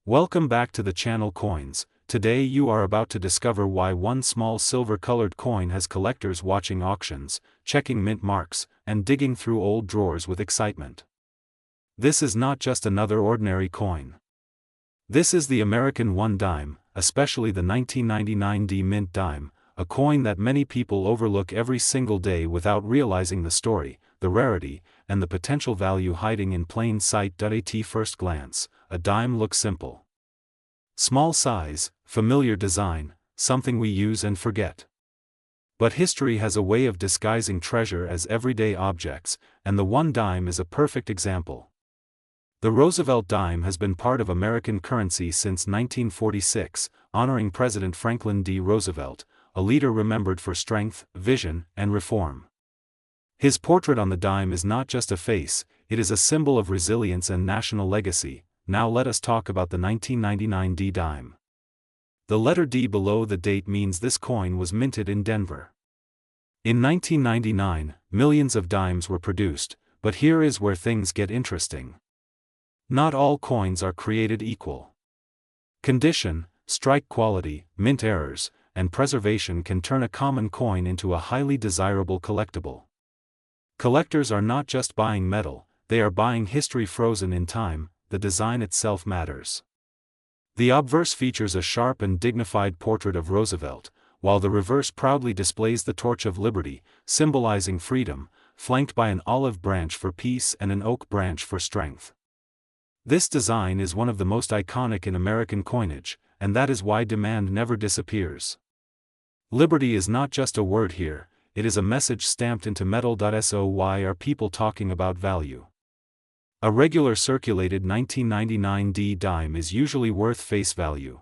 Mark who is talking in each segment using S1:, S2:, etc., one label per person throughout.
S1: Welcome back to the channel Coins. Today you are about to discover why one small silver-colored coin has collectors watching auctions, checking mint marks, and digging through old drawers with excitement. This is not just another ordinary coin. This is the American 1 dime, especially the 1999 D mint dime, a coin that many people overlook every single day without realizing the story, the rarity, and the potential value hiding in plain sight. At first glance, a dime looks simple. Small size, familiar design, something we use and forget. But history has a way of disguising treasure as everyday objects, and the 1 dime is a perfect example. The Roosevelt dime has been part of American currency since 1946, honoring President Franklin D. Roosevelt, a leader remembered for strength, vision, and reform. His portrait on the dime is not just a face, it is a symbol of resilience and national legacy. Now let us talk about the 1999 D dime. The letter D below the date means this coin was minted in Denver. In 1999, millions of dimes were produced, but here is where things get interesting. Not all coins are created equal. Condition, strike quality, mint errors, and preservation can turn a common coin into a highly desirable collectible. Collectors are not just buying metal, they are buying history frozen in time. The design itself matters. The obverse features a sharp and dignified portrait of Roosevelt, while the reverse proudly displays the torch of liberty, symbolizing freedom, flanked by an olive branch for peace and an oak branch for strength. This design is one of the most iconic in American coinage, and that is why demand never disappears. Liberty is not just a word here, it is a message stamped into metal. So why are people talking about value? A regular circulated 1999 D dime is usually worth face value.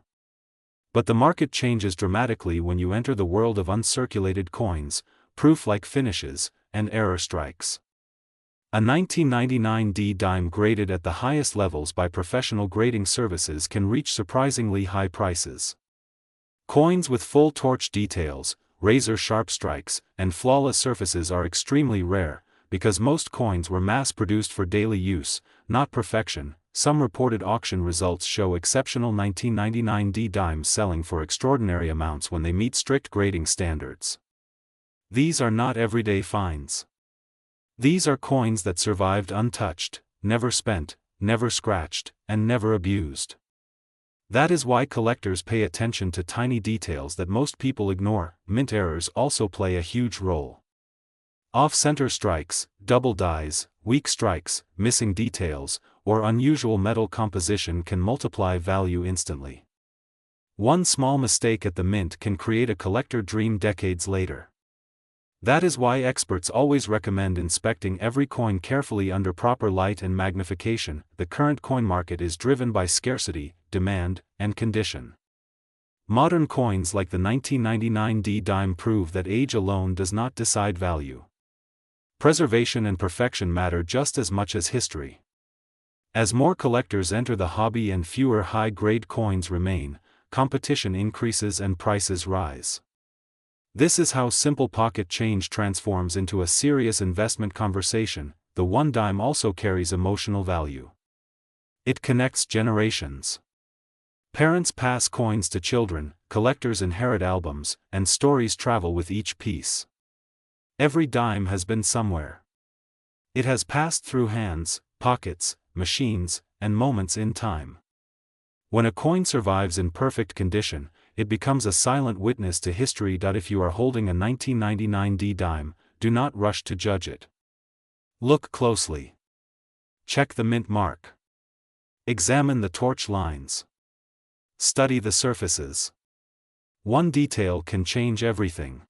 S1: But the market changes dramatically when you enter the world of uncirculated coins, proof-like finishes, and error strikes. A 1999 D dime graded at the highest levels by professional grading services can reach surprisingly high prices. Coins with full torch details, razor-sharp strikes, and flawless surfaces are extremely rare, because most coins were mass-produced for daily use, not perfection. Some reported auction results show exceptional 1999 D dimes selling for extraordinary amounts when they meet strict grading standards. These are not everyday finds. These are coins that survived untouched, never spent, never scratched, and never abused. That is why collectors pay attention to tiny details that most people ignore. Mint errors also play a huge role. Off-center strikes, double dies, weak strikes, missing details, or unusual metal composition can multiply value instantly. One small mistake at the mint can create a collector dream decades later. That is why experts always recommend inspecting every coin carefully under proper light and magnification. The current coin market is driven by scarcity, demand, and condition. Modern coins like the 1999 D dime prove that age alone does not decide value. Preservation and perfection matter just as much as history. As more collectors enter the hobby and fewer high-grade coins remain, competition increases and prices rise. This is how simple pocket change transforms into a serious investment conversation. The 1 dime also carries emotional value. It connects generations. Parents pass coins to children, collectors inherit albums, and stories travel with each piece. Every dime has been somewhere. It has passed through hands, pockets, machines, and moments in time. When a coin survives in perfect condition, it becomes a silent witness to history. If you are holding a 1999 D dime, do not rush to judge it. Look closely. Check the mint mark. Examine the torch lines. Study the surfaces. One detail can change everything.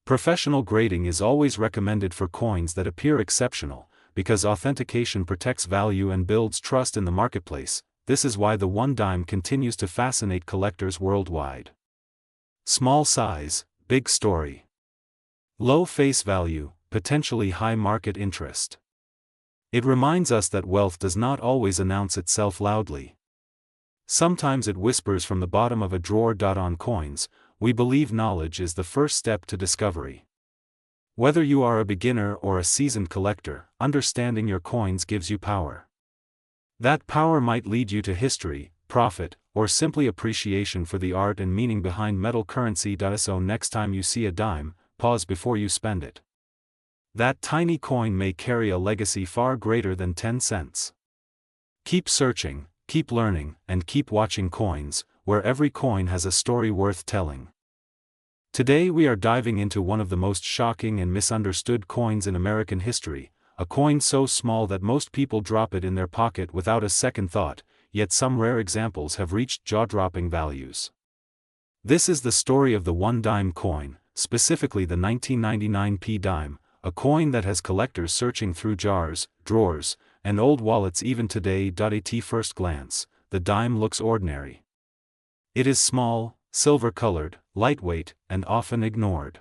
S1: Professional grading is always recommended for coins that appear exceptional, because authentication protects value and builds trust in the marketplace. This is why the 1 dime continues to fascinate collectors worldwide. Small size, big story. Low face value, potentially high market interest. It reminds us that wealth does not always announce itself loudly. Sometimes it whispers from the bottom of a drawer. On coins, we believe knowledge is the first step to discovery. Whether you are a beginner or a seasoned collector, understanding your coins gives you power. That power might lead you to history, profit, or simply appreciation for the art and meaning behind metal currency. So next time you see a dime, pause before you spend it. That tiny coin may carry a legacy far greater than 10 cents. Keep searching, keep learning, and keep watching Coins, where every coin has a story worth telling. Today we are diving into one of the most shocking and misunderstood coins in American history, a coin so small that most people drop it in their pocket without a second thought, yet some rare examples have reached jaw-dropping values. This is the story of the one-dime coin, specifically the 1999 p-dime, a coin that has collectors searching through jars, drawers, and old wallets even today. At first glance, the dime looks ordinary. It is small, silver-colored, lightweight, and often ignored.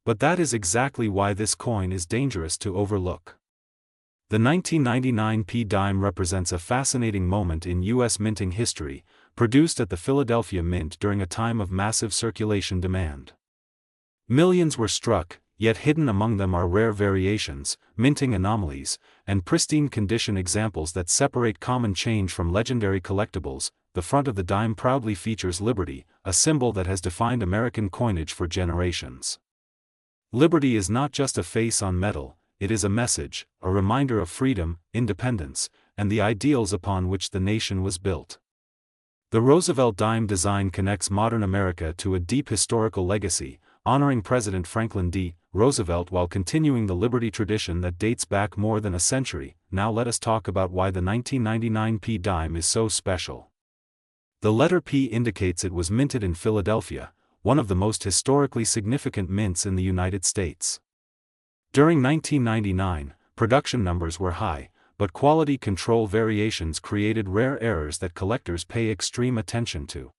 S1: But that is exactly why this coin is dangerous to overlook. The 1999 p-dime represents a fascinating moment in U.S. minting history, produced at the Philadelphia Mint during a time of massive circulation demand. Millions were struck, yet hidden among them are rare variations, minting anomalies, and pristine condition examples that separate common change from legendary collectibles. The front of the dime proudly features liberty, a symbol that has defined American coinage for generations. Liberty is not just a face on metal, it is a message, a reminder of freedom, independence, and the ideals upon which the nation was built. The Roosevelt dime design connects modern America to a deep historical legacy, honoring President Franklin D. Roosevelt while continuing the liberty tradition that dates back more than a century. Now let us talk about why the 1999 p-dime is so special. The letter P indicates it was minted in Philadelphia, one of the most historically significant mints in the United States. During 1999, production numbers were high, but quality control variations created rare errors that collectors pay extreme attention to.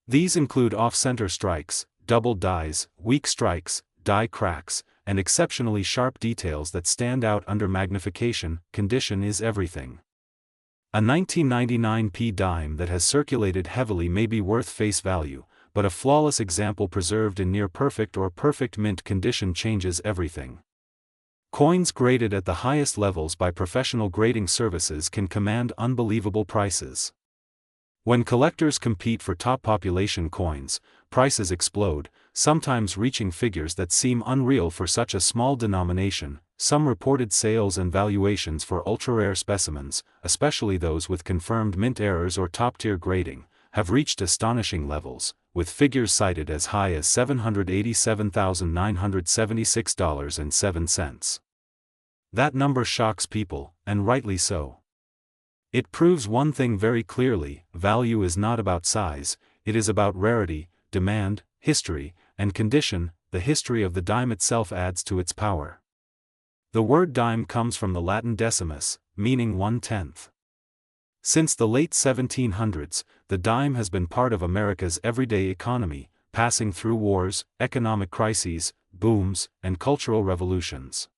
S1: These include off-center strikes, double dies, weak strikes, die cracks, and exceptionally sharp details that stand out under magnification. Condition is everything. A 1999 p-dime that has circulated heavily may be worth face value, but a flawless example preserved in near-perfect or perfect mint condition changes everything. Coins graded at the highest levels by professional grading services can command unbelievable prices. When collectors compete for top population coins, prices explode, sometimes reaching figures that seem unreal for such a small denomination. Some reported sales and valuations for ultra-rare specimens, especially those with confirmed mint errors or top-tier grading, have reached astonishing levels, with figures cited as high as $787,976.07. That number shocks people, and rightly so. It proves one thing very clearly: value is not about size, it is about rarity, demand, history, and condition. The history of the dime itself adds to its power. The word dime comes from the Latin decimus, meaning 1/10. Since the late 1700s, the dime has been part of America's everyday economy, passing through wars, economic crises, booms, and cultural revolutions.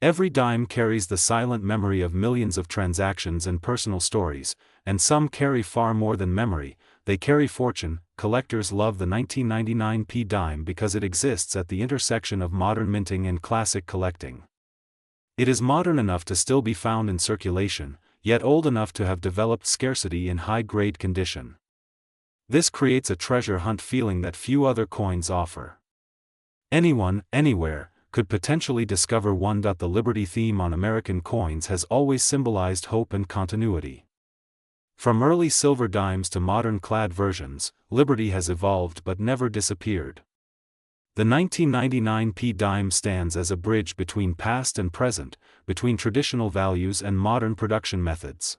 S1: Every dime carries the silent memory of millions of transactions and personal stories, and some carry far more than memory, they carry fortune. Collectors love the 1999 p-dime because it exists at the intersection of modern minting and classic collecting. It is modern enough to still be found in circulation, yet old enough to have developed scarcity in high-grade condition. This creates a treasure hunt feeling that few other coins offer. Anyone, anywhere, could potentially discover one. The Liberty theme on American coins has always symbolized hope and continuity. From early silver dimes to modern clad versions, Liberty has evolved but never disappeared. The 1999 p-dime stands as a bridge between past and present, between traditional values and modern production methods.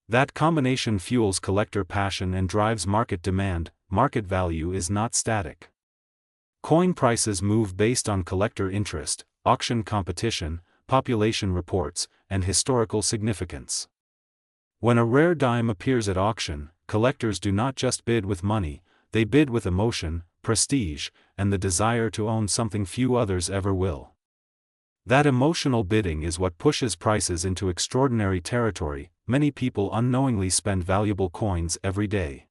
S1: That combination fuels collector passion and drives market demand. Market value is not static. Coin prices move based on collector interest, auction competition, population reports, and historical significance. When a rare dime appears at auction, collectors do not just bid with money, they bid with emotion, prestige, and the desire to own something few others ever will. That emotional bidding is what pushes prices into extraordinary territory. Many people unknowingly spend valuable coins every day.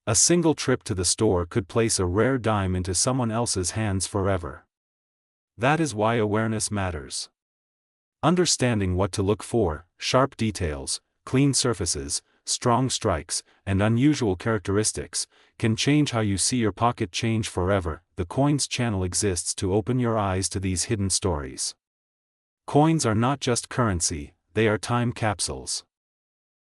S1: A single trip to the store could place a rare dime into someone else's hands forever. That is why awareness matters. Understanding what to look for: sharp details, clean surfaces, strong strikes, and unusual characteristics, can change how you see your pocket change forever. The Coins channel exists to open your eyes to these hidden stories. Coins are not just currency, they are time capsules.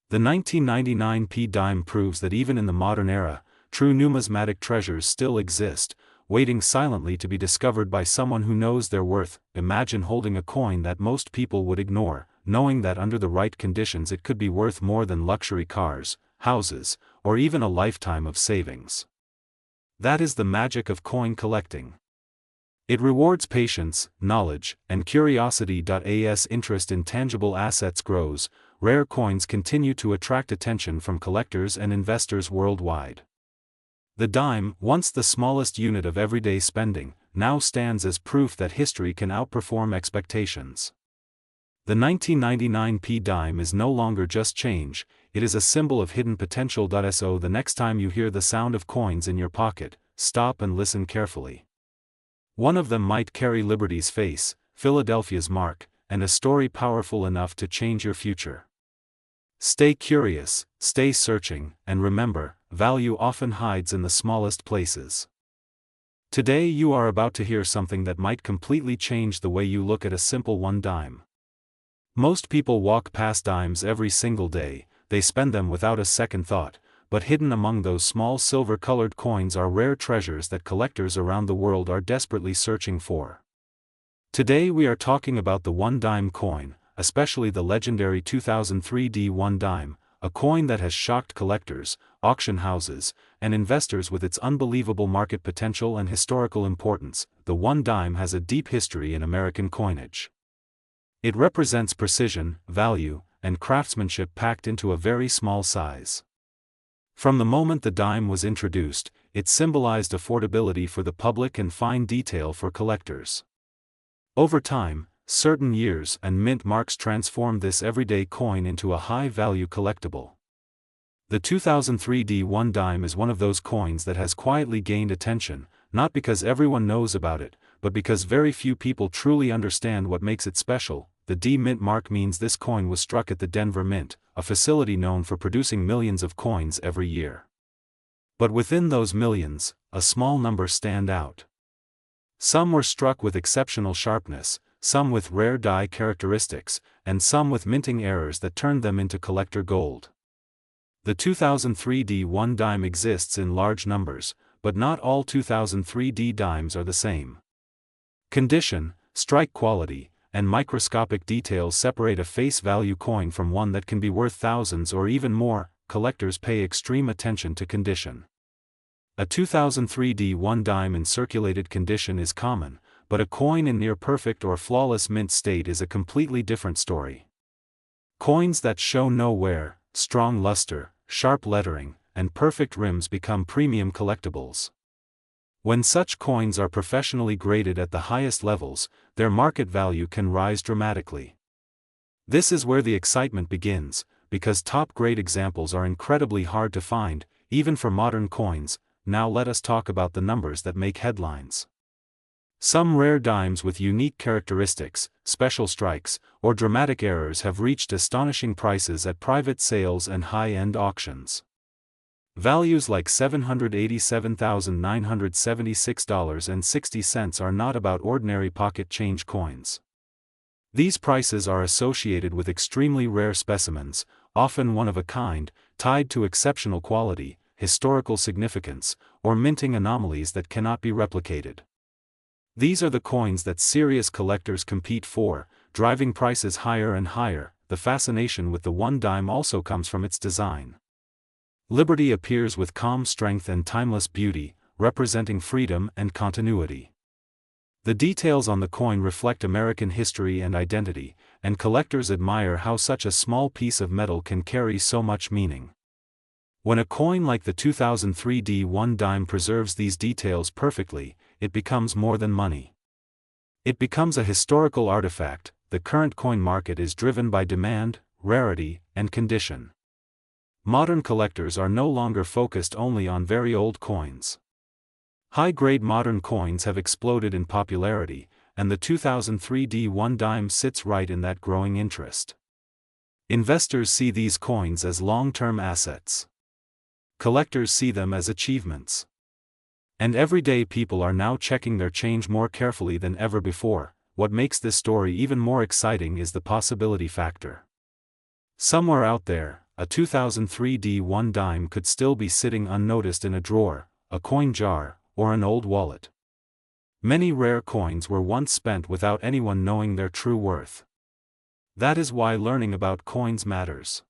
S1: The 1999 p dime proves that even in the modern era, true numismatic treasures still exist, waiting silently to be discovered by someone who knows their worth. Imagine holding a coin that most people would ignore, knowing that under the right conditions it could be worth more than luxury cars, houses, or even a lifetime of savings. That is the magic of coin collecting. It rewards patience, knowledge, and curiosity. As interest in tangible assets grows, rare coins continue to attract attention from collectors and investors worldwide. The dime, once the smallest unit of everyday spending, now stands as proof that history can outperform expectations. The 1999 p dime is no longer just change, it is a symbol of hidden potential. So the next time you hear the sound of coins in your pocket, stop and listen carefully. One of them might carry Liberty's face, Philadelphia's mark, and a story powerful enough to change your future. Stay curious, stay searching, and remember, value often hides in the smallest places. Today you are about to hear something that might completely change the way you look at a simple one dime. Most people walk past dimes every single day, they spend them without a second thought, but hidden among those small silver-colored coins are rare treasures that collectors around the world are desperately searching for. Today we are talking about the one-dime coin, especially the legendary 2003 D1 dime, a coin that has shocked collectors, auction houses, and investors with its unbelievable market potential and historical importance. The one dime has a deep history in American coinage. It represents precision, value, and craftsmanship packed into a very small size. From the moment the dime was introduced, it symbolized affordability for the public and fine detail for collectors. Over time, certain years and mint marks transformed this everyday coin into a high-value collectible. The 2003 D1 dime is one of those coins that has quietly gained attention, not because everyone knows about it, but because very few people truly understand what makes it special. The D Mint mark means this coin was struck at the Denver Mint, a facility known for producing millions of coins every year. But within those millions, a small number stand out. Some were struck with exceptional sharpness, some with rare die characteristics, and some with minting errors that turned them into collector gold. The 2003 D1 dime exists in large numbers, but not all 2003 D dimes are the same. Condition, strike quality, and microscopic details separate a face value coin from one that can be worth thousands or even more. Collectors pay extreme attention to condition. A 2003 D1 dime in circulated condition is common, but a coin in near-perfect or flawless mint state is a completely different story. Coins that show no wear, strong luster, sharp lettering, and perfect rims become premium collectibles. When such coins are professionally graded at the highest levels, their market value can rise dramatically. This is where the excitement begins, because top-grade examples are incredibly hard to find, even for modern coins. Now let us talk about the numbers that make headlines. Some rare dimes with unique characteristics, special strikes, or dramatic errors have reached astonishing prices at private sales and high-end auctions. Values like $787,976.60 are not about ordinary pocket change coins. These prices are associated with extremely rare specimens, often one of a kind, tied to exceptional quality, historical significance, or minting anomalies that cannot be replicated. These are the coins that serious collectors compete for, driving prices higher and higher. The fascination with the one dime also comes from its design. Liberty appears with calm strength and timeless beauty, representing freedom and continuity. The details on the coin reflect American history and identity, and collectors admire how such a small piece of metal can carry so much meaning. When a coin like the 2003 D1 dime preserves these details perfectly, it becomes more than money. It becomes a historical artifact. The current coin market is driven by demand, rarity, and condition. Modern collectors are no longer focused only on very old coins. High-grade modern coins have exploded in popularity, and the 2003 D1 dime sits right in that growing interest. Investors see these coins as long-term assets. Collectors see them as achievements. And everyday people are now checking their change more carefully than ever before. What makes this story even more exciting is the possibility factor. Somewhere out there, a 2003 D1 dime could still be sitting unnoticed in a drawer, a coin jar, or an old wallet. Many rare coins were once spent without anyone knowing their true worth. That is why learning about coins matters.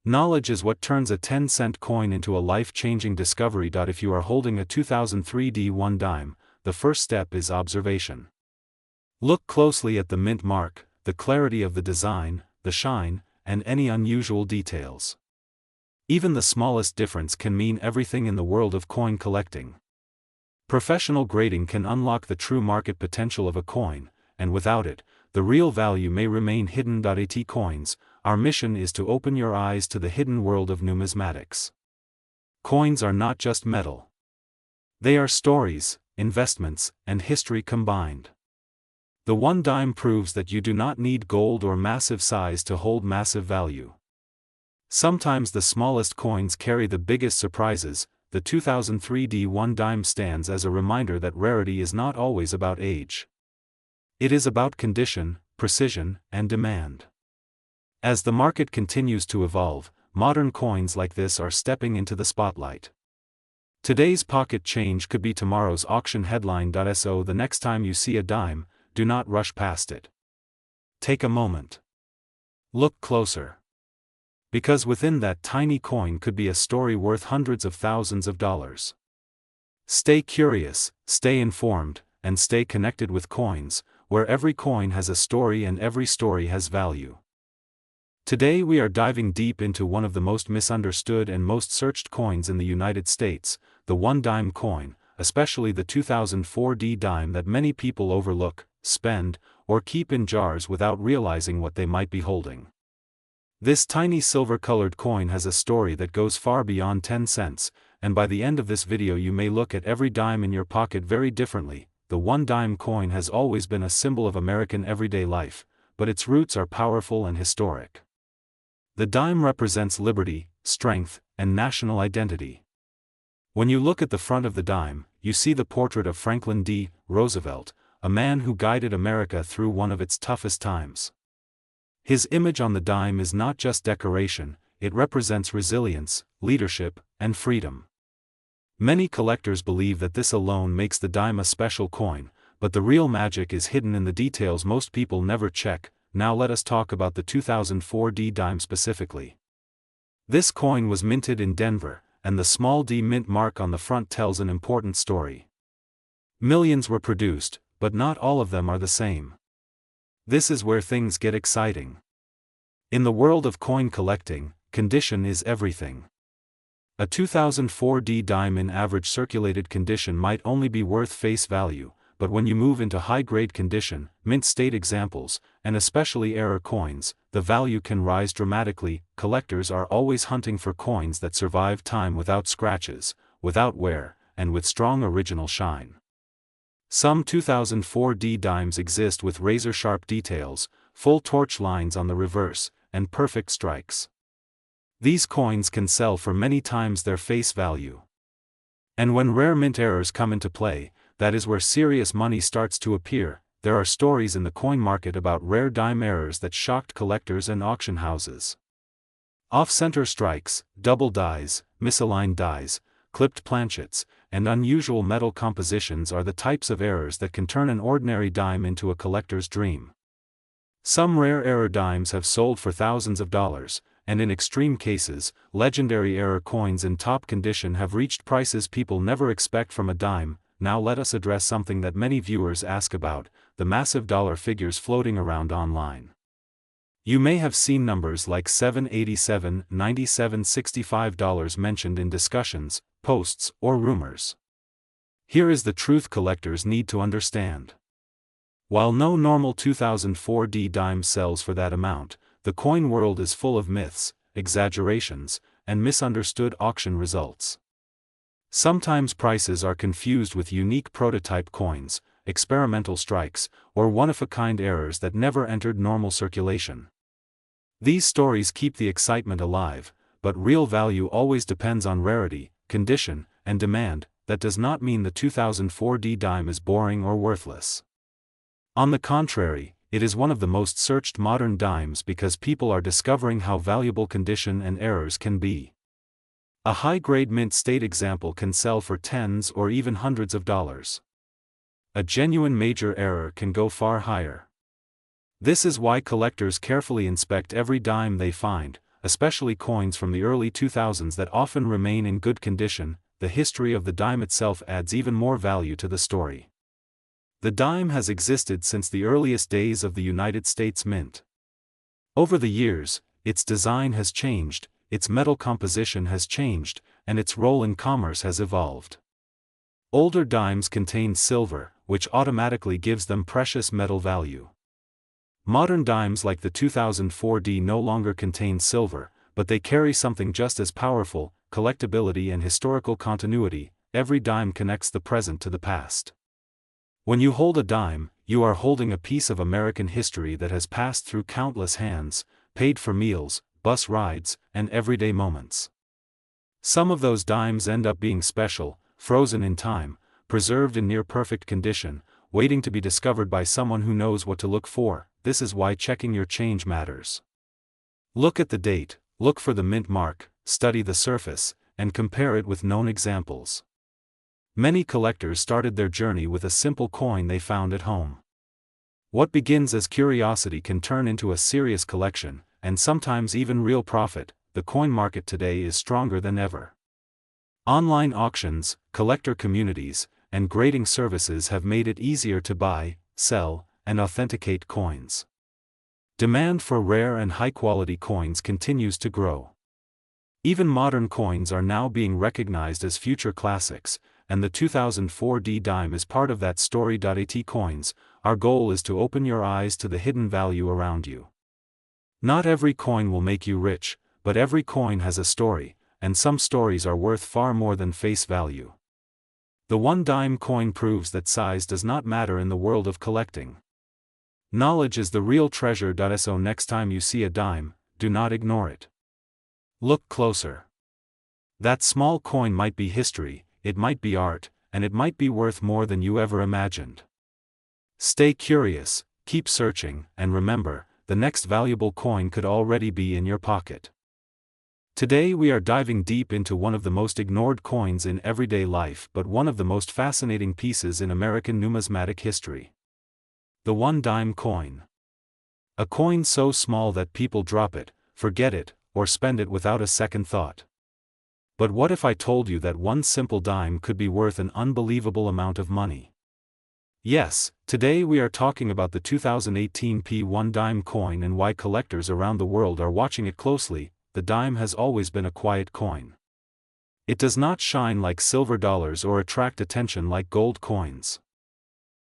S1: Knowledge is what turns a 10-cent coin into a life-changing discovery. If you are holding a 2003 D1 dime, the first step is observation. Look closely at the mint mark, the clarity of the design, the shine, and any unusual details. Even the smallest difference can mean everything in the world of coin collecting. Professional grading can unlock the true market potential of a coin, and without it, the real value may remain hidden. At Coins, our mission is to open your eyes to the hidden world of numismatics. Coins are not just metal. They are stories, investments, and history combined. The one dime proves that you do not need gold or massive size to hold massive value. Sometimes the smallest coins carry the biggest surprises. The 2003 D1 dime stands as a reminder that rarity is not always about age. It is about condition, precision, and demand. As the market continues to evolve, modern coins like this are stepping into the spotlight. Today's pocket change could be tomorrow's auction headline. So the next time you see a dime, do not rush past it. Take a moment. Look closer. Because within that tiny coin could be a story worth hundreds of thousands of dollars. Stay curious, stay informed, and stay connected with coins, where every coin has a story and every story has value. Today we are diving deep into one of the most misunderstood and most searched coins in the United States, the one-dime coin, especially the 2004 D dime that many people overlook, spend, or keep in jars without realizing what they might be holding. This tiny silver-colored coin has a story that goes far beyond 10 cents, and by the end of this video you may look at every dime in your pocket very differently. The one-dime coin has always been a symbol of American everyday life, but its roots are powerful and historic. The dime represents liberty, strength, and national identity. When you look at the front of the dime, you see the portrait of Franklin D. Roosevelt, a man who guided America through one of its toughest times. His image on the dime is not just decoration, it represents resilience, leadership, and freedom. Many collectors believe that this alone makes the dime a special coin, but the real magic is hidden in the details most people never check. Now let us talk about the 2004 D dime specifically. This coin was minted in Denver, and the small D mint mark on the front tells an important story. Millions were produced, but not all of them are the same. This is where things get exciting. In the world of coin collecting, condition is everything. A 2004 D dime in average circulated condition might only be worth face value, but when you move into high-grade condition, mint state examples, and especially error coins, the value can rise dramatically. Collectors are always hunting for coins that survive time without scratches, without wear, and with strong original shine. Some 2004 D dimes exist with razor-sharp details, full torch lines on the reverse, and perfect strikes. These coins can sell for many times their face value. And when rare mint errors come into play, that is where serious money starts to appear. There are stories in the coin market about rare dime errors that shocked collectors and auction houses. Off-center strikes, double dies, misaligned dies, clipped planchets, and unusual metal compositions are the types of errors that can turn an ordinary dime into a collector's dream. Some rare error dimes have sold for thousands of dollars, and in extreme cases, legendary error coins in top condition have reached prices people never expect from a dime. Now let us address something that many viewers ask about, the massive dollar figures floating around online. You may have seen numbers like $787, $97, $65 mentioned in discussions, posts, or rumors. Here is the truth collectors need to understand. While no normal 2004 D dime sells for that amount, the coin world is full of myths, exaggerations, and misunderstood auction results. Sometimes prices are confused with unique prototype coins, experimental strikes, or one-of-a-kind errors that never entered normal circulation. These stories keep the excitement alive, but real value always depends on rarity, condition, and demand. That does not mean the 2004D dime is boring or worthless. On the contrary, it is one of the most searched modern dimes because people are discovering how valuable condition and errors can be. A high-grade mint state example can sell for tens or even hundreds of dollars. A genuine major error can go far higher. This is why collectors carefully inspect every dime they find, especially coins from the early 2000s that often remain in good condition. The history of the dime itself adds even more value to the story. The dime has existed since the earliest days of the United States Mint. Over the years, its design has changed, its metal composition has changed, and its role in commerce has evolved. Older dimes contained silver, which automatically gives them precious metal value. Modern dimes like the 2004D no longer contain silver, but they carry something just as powerful: collectability and historical continuity. Every dime connects the present to the past. When you hold a dime, you are holding a piece of American history that has passed through countless hands, paid for meals, bus rides, and everyday moments. Some of those dimes end up being special, frozen in time, preserved in near-perfect condition, waiting to be discovered by someone who knows what to look for. This is why checking your change matters. Look at the date, look for the mint mark, study the surface, and compare it with known examples. Many collectors started their journey with a simple coin they found at home. What begins as curiosity can turn into a serious collection, and sometimes even real profit. The coin market today is stronger than ever. Online auctions, collector communities, and grading services have made it easier to buy, sell, and authenticate coins. Demand for rare and high-quality coins continues to grow. Even modern coins are now being recognized as future classics, and the 2004D dime is part of that story. At Coins, our goal is to open your eyes to the hidden value around you. Not every coin will make you rich, but every coin has a story, and some stories are worth far more than face value. The one dime coin proves that size does not matter in the world of collecting. Knowledge is the real treasure. So next time you see a dime, do not ignore it. Look closer. That small coin might be history, it might be art, and it might be worth more than you ever imagined. Stay curious, keep searching, and remember, the next valuable coin could already be in your pocket. Today we are diving deep into one of the most ignored coins in everyday life, but one of the most fascinating pieces in American numismatic history. The one dime coin. A coin so small that people drop it, forget it, or spend it without a second thought. But what if I told you that one simple dime could be worth an unbelievable amount of money? Yes, today we are talking about the 2018 P1 dime coin and why collectors around the world are watching it closely. The dime has always been a quiet coin. It does not shine like silver dollars or attract attention like gold coins.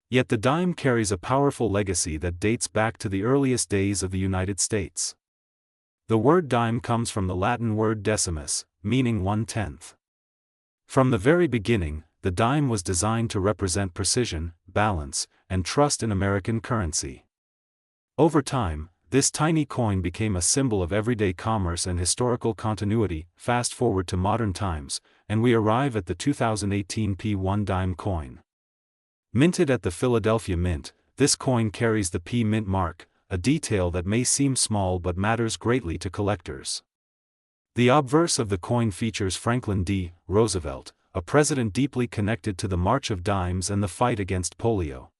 S1: Yet the dime carries a powerful legacy that dates back to the earliest days of the United States. The word dime comes from the Latin word decimus, meaning 1/10. From the very beginning, the dime was designed to represent precision, balance, and trust in American currency. Over time, this tiny coin became a symbol of everyday commerce and historical continuity. Fast forward to modern times, and we arrive at the 2018 P1 dime coin. Minted at the Philadelphia Mint, this coin carries the P Mint mark, a detail that may seem small but matters greatly to collectors. The obverse of the coin features Franklin D. Roosevelt, a president deeply connected to the March of Dimes and the fight against polio.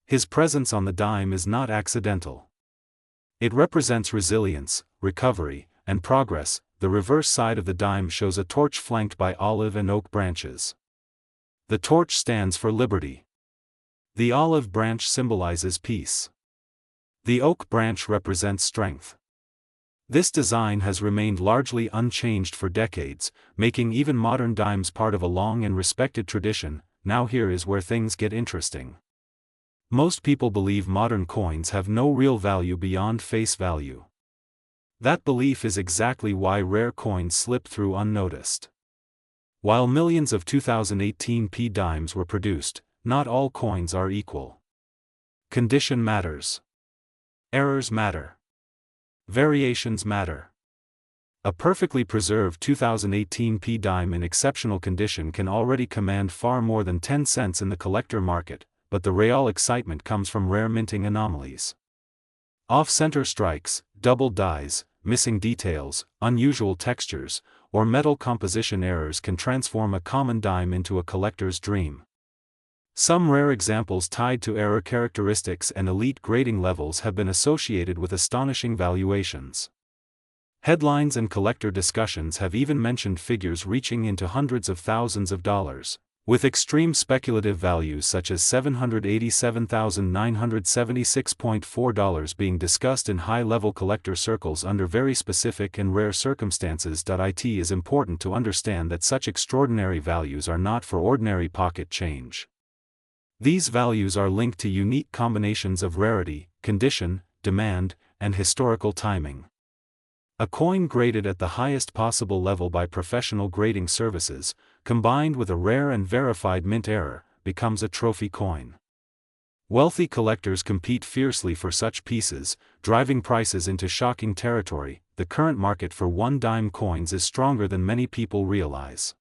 S1: His presence on the dime is not accidental. It represents resilience, recovery, and progress. The reverse side of the dime shows a torch flanked by olive and oak branches. The torch stands for liberty. The olive branch symbolizes peace. The oak branch represents strength. This design has remained largely unchanged for decades, making even modern dimes part of a long and respected tradition. Now here is where things get interesting. Most people believe modern coins have no real value beyond face value. That belief is exactly why rare coins slip through unnoticed. While millions of 2018 P dimes were produced, not all coins are equal. Condition matters. Errors matter. Variations matter. A perfectly preserved 2018 P dime in exceptional condition can already command far more than 10 cents in the collector market, but the real excitement comes from rare minting anomalies. Off-center strikes, double dies, missing details, unusual textures, or metal composition errors can transform a common dime into a collector's dream. Some rare examples tied to error characteristics and elite grading levels have been associated with astonishing valuations. Headlines and collector discussions have even mentioned figures reaching into hundreds of thousands of dollars, with extreme speculative values such as $787,976.4 being discussed in high-level collector circles under very specific and rare circumstances. It is important to understand that such extraordinary values are not for ordinary pocket change. These values are linked to unique combinations of rarity, condition, demand, and historical timing. A coin graded at the highest possible level by professional grading services, combined with a rare and verified mint error, becomes a trophy coin. Wealthy collectors compete fiercely for such pieces, driving prices into shocking territory. The current market for one-dime coins is stronger than many people realize.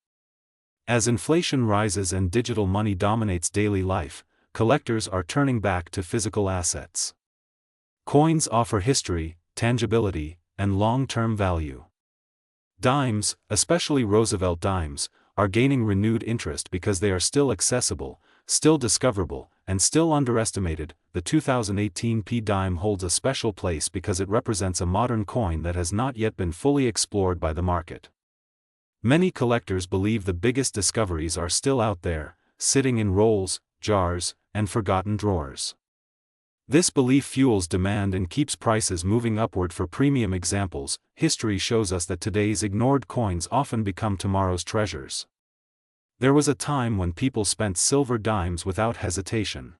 S1: As inflation rises and digital money dominates daily life, collectors are turning back to physical assets. Coins offer history, tangibility, and long-term value. Dimes, especially Roosevelt dimes, are gaining renewed interest because they are still accessible, still discoverable, and still underestimated. The 2018 P dime holds a special place because it represents a modern coin that has not yet been fully explored by the market. Many collectors believe the biggest discoveries are still out there, sitting in rolls, jars, and forgotten drawers. This belief fuels demand and keeps prices moving upward for premium examples. History shows us that today's ignored coins often become tomorrow's treasures. There was a time when people spent silver dimes without hesitation.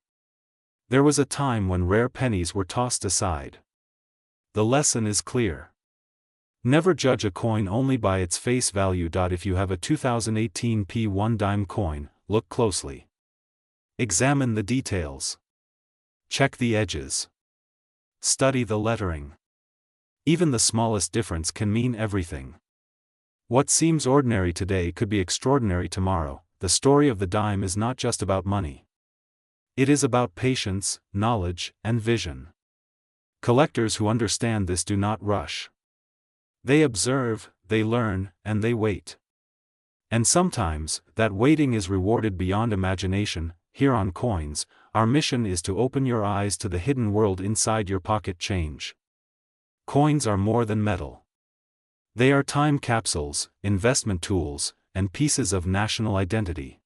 S1: There was a time when rare pennies were tossed aside. The lesson is clear. Never judge a coin only by its face value. If you have a 2018 P 1 dime coin, look closely. Examine the details. Check the edges. Study the lettering. Even the smallest difference can mean everything. What seems ordinary today could be extraordinary tomorrow. The story of the dime is not just about money. It is about patience, knowledge, and vision. Collectors who understand this do not rush. They observe, they learn, and they wait. And sometimes, that waiting is rewarded beyond imagination. Here on Coins, our mission is to open your eyes to the hidden world inside your pocket change. Coins are more than metal. They are time capsules, investment tools, and pieces of national identity.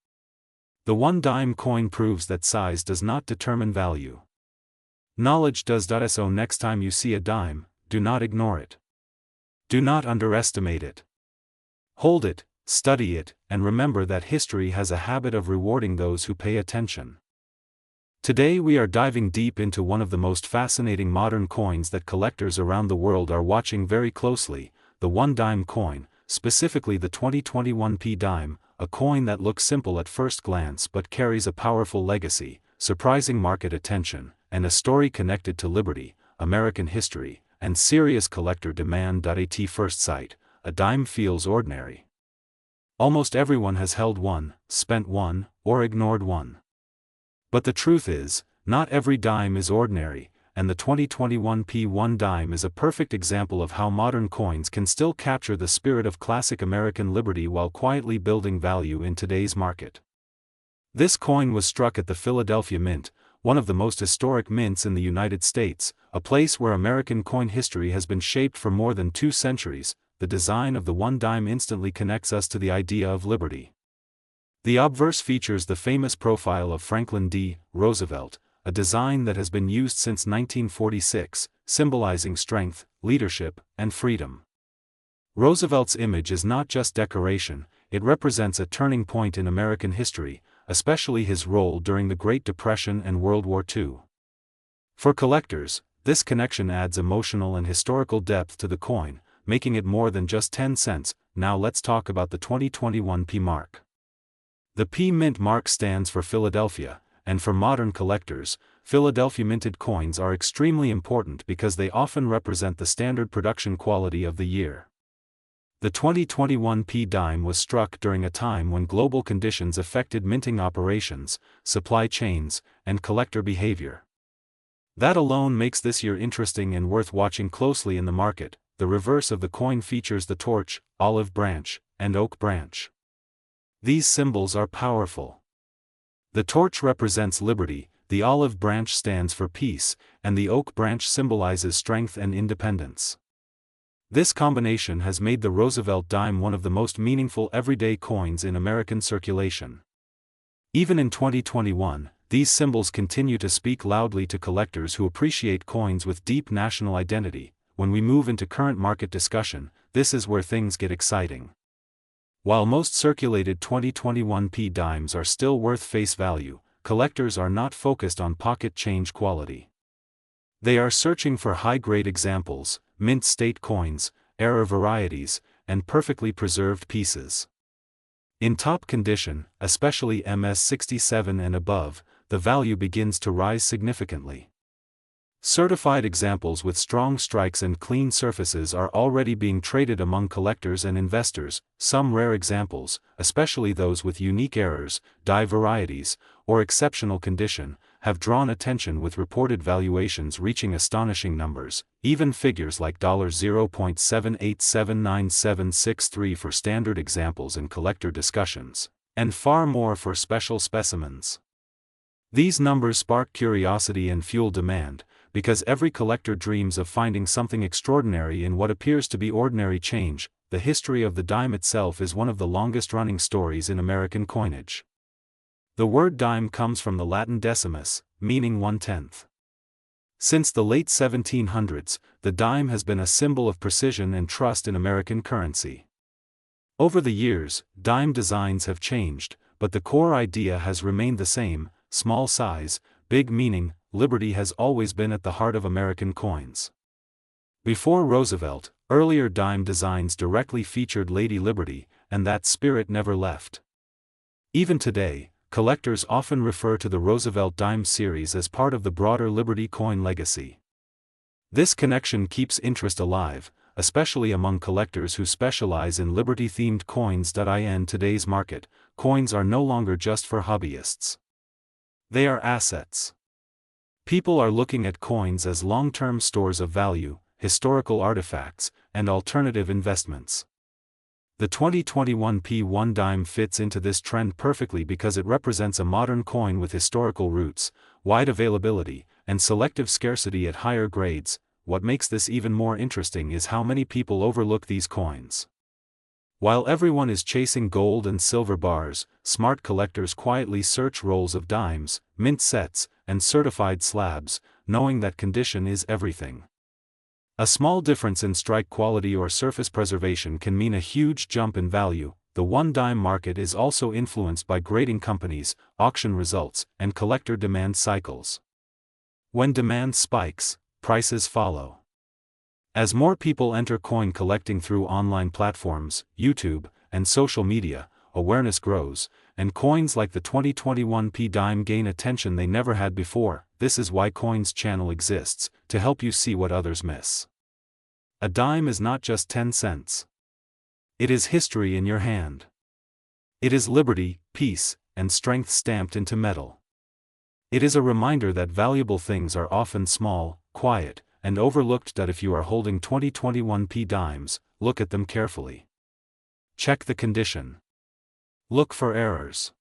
S1: The one-dime coin proves that size does not determine value. Knowledge does. So next time you see a dime, do not ignore it. Do not underestimate it. Hold it, study it, and remember that history has a habit of rewarding those who pay attention. Today we are diving deep into one of the most fascinating modern coins that collectors around the world are watching very closely, the one-dime coin, specifically the 2021 P dime, a coin that looks simple at first glance but carries a powerful legacy, surprising market attention, and a story connected to liberty, American history, and serious collector demand. At first sight, a dime feels ordinary. Almost everyone has held one, spent one, or ignored one. But the truth is, not every dime is ordinary, and the 2021 P 1 dime is a perfect example of how modern coins can still capture the spirit of classic American liberty while quietly building value in today's market. This coin was struck at the Philadelphia Mint, one of the most historic mints in the United States, a place where American coin history has been shaped for more than 2 centuries. The design of the one dime instantly connects us to the idea of liberty. The obverse features the famous profile of Franklin D. Roosevelt, a design that has been used since 1946, symbolizing strength, leadership, and freedom. Roosevelt's image is not just decoration, it represents a turning point in American history, especially his role during the Great Depression and World War II. For collectors, this connection adds emotional and historical depth to the coin, making it more than just 10 cents. Now let's talk about the 2021 P mark. The P Mint mark stands for Philadelphia, and for modern collectors, Philadelphia minted coins are extremely important because they often represent the standard production quality of the year. The 2021 P-dime was struck during a time when global conditions affected minting operations, supply chains, and collector behavior. That alone makes this year interesting and worth watching closely in the market. The reverse of the coin features the torch, olive branch, and oak branch. These symbols are powerful. The torch represents liberty, the olive branch stands for peace, and the oak branch symbolizes strength and independence. This combination has made the Roosevelt dime one of the most meaningful everyday coins in American circulation. Even in 2021, these symbols continue to speak loudly to collectors who appreciate coins with deep national identity. When we move into current market discussion, this is where things get exciting. While most circulated 2021 P-dimes are still worth face value, collectors are not focused on pocket change quality. They are searching for high-grade examples, mint state coins, error varieties, and perfectly preserved pieces. In top condition, especially MS67 and above, the value begins to rise significantly. Certified examples with strong strikes and clean surfaces are already being traded among collectors and investors. Some rare examples, especially those with unique errors, die varieties, or exceptional condition, have drawn attention with reported valuations reaching astonishing numbers, even figures like $0.78797763 for standard examples in collector discussions, and far more for special specimens. These numbers spark curiosity and fuel demand, because every collector dreams of finding something extraordinary in what appears to be ordinary change. The history of the dime itself is one of the longest-running stories in American coinage. The word dime comes from the Latin decimus, meaning 1/10. Since the late 1700s, the dime has been a symbol of precision and trust in American currency. Over the years, dime designs have changed, but the core idea has remained the same: small size, big meaning. Liberty has always been at the heart of American coins. Before Roosevelt, earlier dime designs directly featured Lady Liberty, and that spirit never left. Even today, collectors often refer to the Roosevelt dime series as part of the broader Liberty coin legacy. This connection keeps interest alive, especially among collectors who specialize in Liberty-themed coins. In today's market, coins are no longer just for hobbyists. They are assets. People are looking at coins as long-term stores of value, historical artifacts, and alternative investments. The 2021 P1 dime fits into this trend perfectly because it represents a modern coin with historical roots, wide availability, and selective scarcity at higher grades. What makes this even more interesting is how many people overlook these coins. While everyone is chasing gold and silver bars, smart collectors quietly search rolls of dimes, mint sets, and certified slabs, knowing that condition is everything. A small difference in strike quality or surface preservation can mean a huge jump in value. The one-dime market is also influenced by grading companies, auction results, and collector demand cycles. When demand spikes, prices follow. As more people enter coin collecting through online platforms, YouTube, and social media, awareness grows, and coins like the 2021 P-dime gain attention they never had before. This is why Coins Channel exists, to help you see what others miss. A dime is not just 10 cents. It is history in your hand. It is liberty, peace, and strength stamped into metal. It is a reminder that valuable things are often small, quiet, and overlooked. If you are holding 2021 P-dimes, look at them carefully. Check the condition. Look for errors.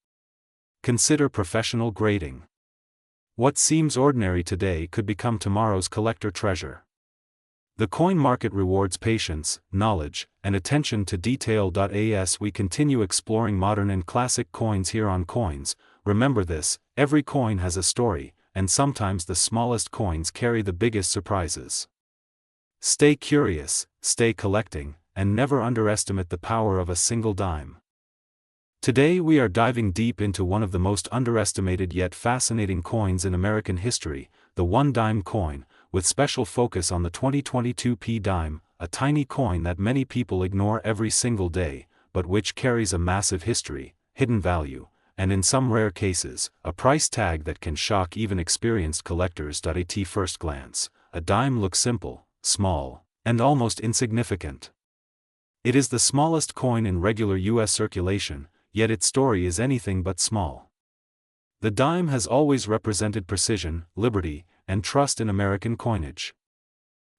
S1: Consider professional grading. What seems ordinary today could become tomorrow's collector treasure. The coin market rewards patience, knowledge, and attention to detail. As we continue exploring modern and classic coins here on Coins, remember this: every coin has a story, and sometimes the smallest coins carry the biggest surprises. Stay curious, stay collecting, and never underestimate the power of a single dime. Today we are diving deep into one of the most underestimated yet fascinating coins in American history, the one-dime coin, with special focus on the 2022 P-dime, a tiny coin that many people ignore every single day, but which carries a massive history, hidden value, and in some rare cases, a price tag that can shock even experienced collectors. At first glance, a dime looks simple, small, and almost insignificant. It is the smallest coin in regular U.S. circulation, yet its story is anything but small. The dime has always represented precision, liberty, and trust in American coinage.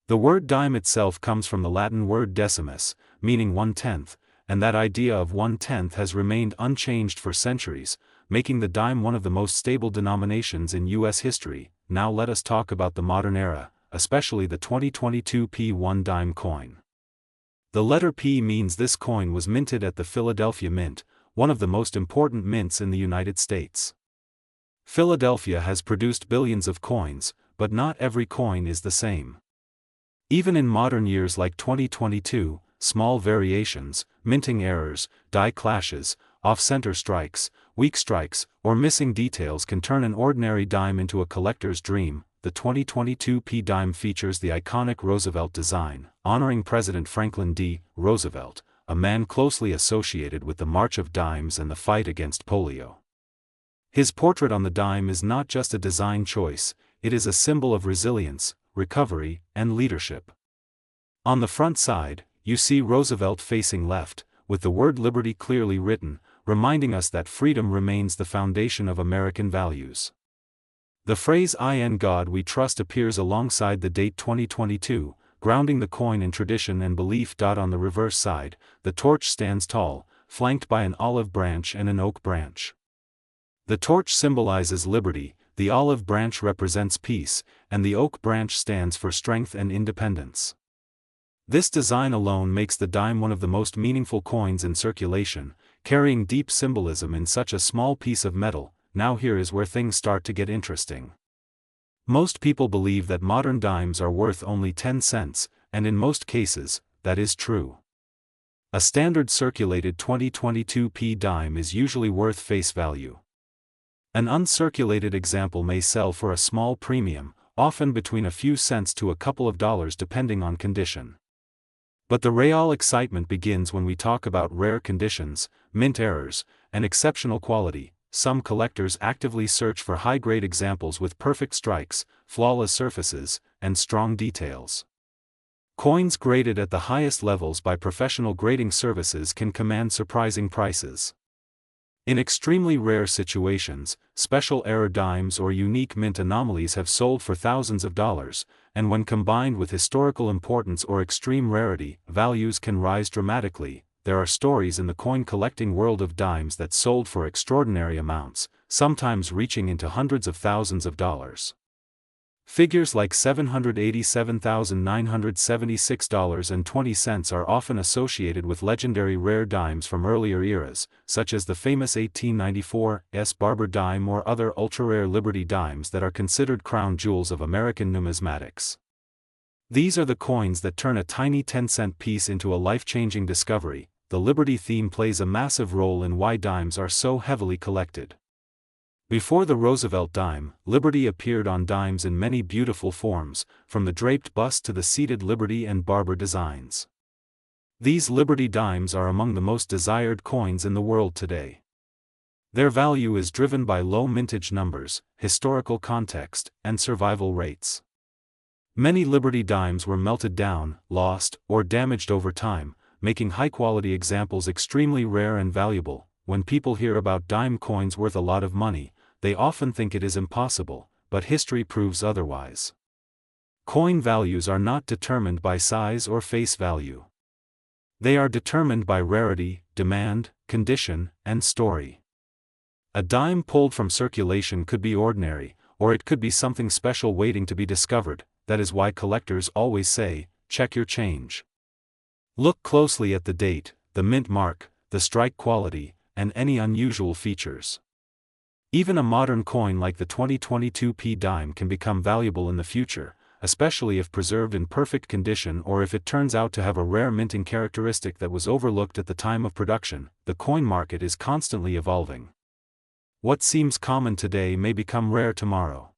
S1: The word dime itself comes from the Latin word decimus, meaning 1/10, and that idea of 1/10 has remained unchanged for centuries, making the dime one of the most stable denominations in U.S. history. Now let us talk about the modern era, especially the 2022 P1 dime coin. The letter P means this coin was minted at the Philadelphia Mint, one of the most important mints in the United States. Philadelphia has produced billions of coins, but not every coin is the same. Even in modern years like 2022, small variations, minting errors, die clashes, off-center strikes, weak strikes, or missing details can turn an ordinary dime into a collector's dream. The 2022 P dime features the iconic Roosevelt design, honoring President Franklin D. Roosevelt, a man closely associated with the March of Dimes and the fight against polio. His portrait on the dime is not just a design choice, it is a symbol of resilience, recovery, and leadership. On the front side, you see Roosevelt facing left, with the word liberty clearly written, reminding us that freedom remains the foundation of American values. The phrase "In God We Trust" appears alongside the date 2022, grounding the coin in tradition and belief. On the reverse side, the torch stands tall, flanked by an olive branch and an oak branch. The torch symbolizes liberty, the olive branch represents peace, and the oak branch stands for strength and independence. This design alone makes the dime one of the most meaningful coins in circulation, carrying deep symbolism in such a small piece of metal. Now here is where things start to get interesting. Most people believe that modern dimes are worth only 10 cents, and in most cases, that is true. A standard circulated 2022 P dime is usually worth face value. An uncirculated example may sell for a small premium, often between a few cents to a couple of dollars depending on condition. But the real excitement begins when we talk about rare conditions, mint errors, and exceptional quality. Some collectors actively search for high-grade examples with perfect strikes, flawless surfaces, and strong details. Coins graded at the highest levels by professional grading services can command surprising prices. In extremely rare situations, special error dimes or unique mint anomalies have sold for thousands of dollars, and when combined with historical importance or extreme rarity, values can rise dramatically. There are stories in the coin collecting world of dimes that sold for extraordinary amounts, sometimes reaching into hundreds of thousands of dollars. Figures like $787,976.20 are often associated with legendary rare dimes from earlier eras, such as the famous 1894 S. Barber dime or other ultra-rare Liberty dimes that are considered crown jewels of American numismatics. These are the coins that turn a tiny 10-cent piece into a life-changing discovery. The Liberty theme plays a massive role in why dimes are so heavily collected. Before the Roosevelt dime, Liberty appeared on dimes in many beautiful forms, from the draped bust to the seated Liberty and Barber designs. These Liberty dimes are among the most desired coins in the world today. Their value is driven by low mintage numbers, historical context, and survival rates. Many Liberty dimes were melted down, lost, or damaged over time, making high-quality examples extremely rare and valuable. When people hear about dime coins worth a lot of money, they often think it is impossible, but history proves otherwise. Coin values are not determined by size or face value. They are determined by rarity, demand, condition, and story. A dime pulled from circulation could be ordinary, or it could be something special waiting to be discovered. That is why collectors always say, check your change. Look closely at the date, the mint mark, the strike quality, and any unusual features. Even a modern coin like the 2022 P dime can become valuable in the future, especially if preserved in perfect condition or if it turns out to have a rare minting characteristic that was overlooked at the time of production. The coin market is constantly evolving. What seems common today may become rare tomorrow.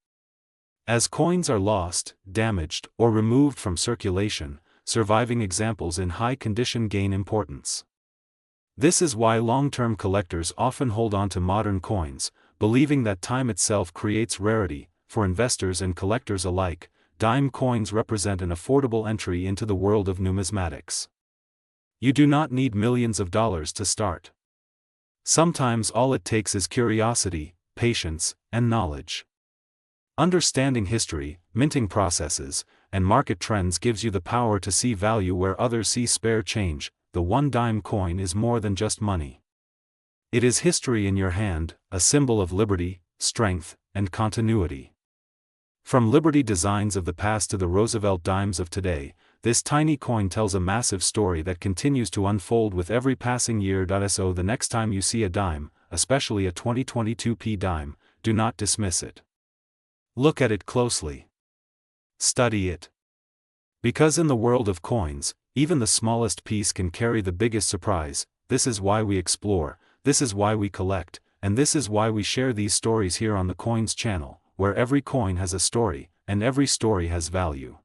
S1: As coins are lost, damaged, or removed from circulation, surviving examples in high condition gain importance. This is why long-term collectors often hold on to modern coins, believing that time itself creates rarity. For investors and collectors alike, dime coins represent an affordable entry into the world of numismatics. You do not need millions of dollars to start. Sometimes all it takes is curiosity, patience, and knowledge. Understanding history, minting processes, and market trends gives you the power to see value where others see spare change. The one-dime coin is more than just money. It is history in your hand, a symbol of liberty, strength, and continuity. From Liberty designs of the past to the Roosevelt dimes of today, this tiny coin tells a massive story that continues to unfold with every passing year. So the next time you see a dime, especially a 2022 dime, do not dismiss it. Look at it closely. Study it. Because in the world of coins, even the smallest piece can carry the biggest surprise. This is why we explore, this is why we collect, and this is why we share these stories here on the Coins channel, where every coin has a story, and every story has value.